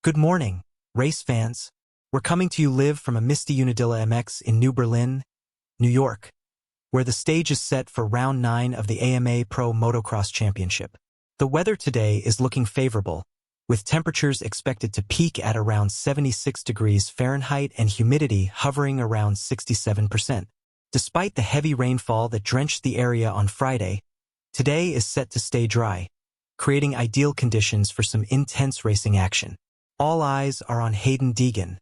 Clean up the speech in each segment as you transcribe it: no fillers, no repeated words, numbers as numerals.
Good morning, race fans. We're coming to you live from a misty Unadilla MX in New Berlin, New York, where the stage is set for Round 9 of the AMA Pro Motocross Championship. The weather today is looking favorable, with temperatures expected to peak at around 76 degrees Fahrenheit and humidity hovering around 67%. Despite the heavy rainfall that drenched the area on Friday, today is set to stay dry, creating ideal conditions for some intense racing action. All eyes are on Hayden Deegan,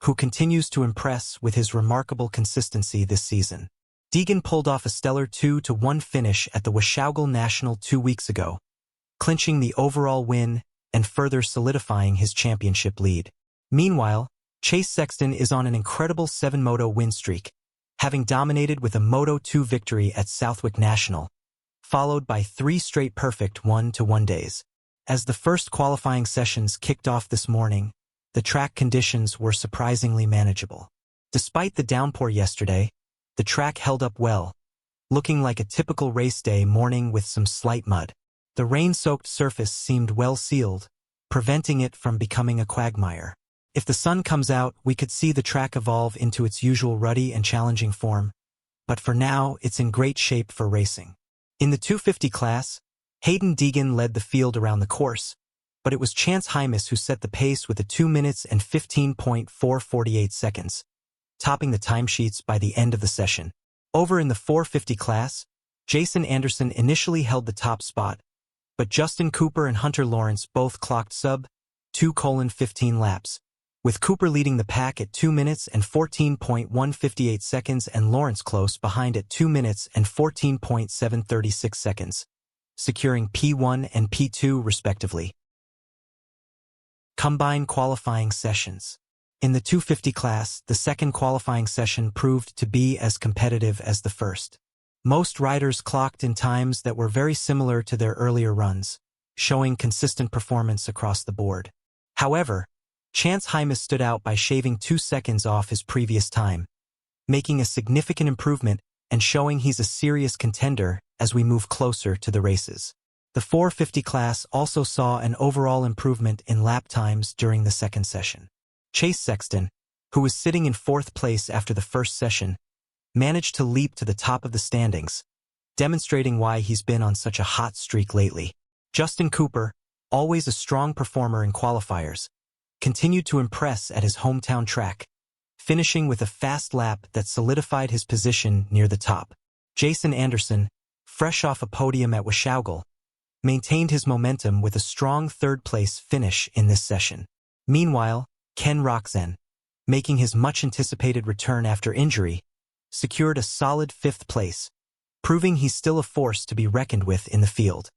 who continues to impress with his remarkable consistency this season. Deegan pulled off a stellar 2-1 finish at the Washougal National 2 weeks ago, clinching the overall win and further solidifying his championship lead. Meanwhile, Chase Sexton is on an incredible 7-moto win streak, having dominated with a Moto2 victory at Southwick National, followed by 3 straight perfect 1-1 days. As the first qualifying sessions kicked off this morning, the track conditions were surprisingly manageable. Despite the downpour yesterday, the track held up well, looking like a typical race day morning with some slight mud. The rain-soaked surface seemed well sealed, preventing it from becoming a quagmire. If the sun comes out, we could see the track evolve into its usual ruddy and challenging form, but for now, it's in great shape for racing. In the 250 class, Hayden Deegan led the field around the course, but it was Chance Hymas who set the pace with a 2 minutes and 15.448 seconds, topping the timesheets by the end of the session. Over in the 450 class, Jason Anderson initially held the top spot, but Justin Cooper and Hunter Lawrence both clocked sub-2:15 laps, with Cooper leading the pack at 2 minutes and 14.158 seconds and Lawrence close behind at 2 minutes and 14.736 seconds, securing P1 and P2 respectively. Combine qualifying sessions. In the 250 class, the second qualifying session proved to be as competitive as the first. Most riders clocked in times that were very similar to their earlier runs, showing consistent performance across the board. However, Chance Hymas stood out by shaving 2 seconds off his previous time, making a significant improvement and showing he's a serious contender as we move closer to the races. The 450 class also saw an overall improvement in lap times during the second session. Chase Sexton, who was sitting in 4th place after the first session, managed to leap to the top of the standings, demonstrating why he's been on such a hot streak lately. Justin Cooper, always a strong performer in qualifiers, continued to impress at his hometown track, finishing with a fast lap that solidified his position near the top. Jason Anderson, fresh off a podium at Washougal, maintained his momentum with a strong 3rd-place finish in this session. Meanwhile, Ken Roxen, making his much-anticipated return after injury, secured a solid 5th place, proving he's still a force to be reckoned with in the field.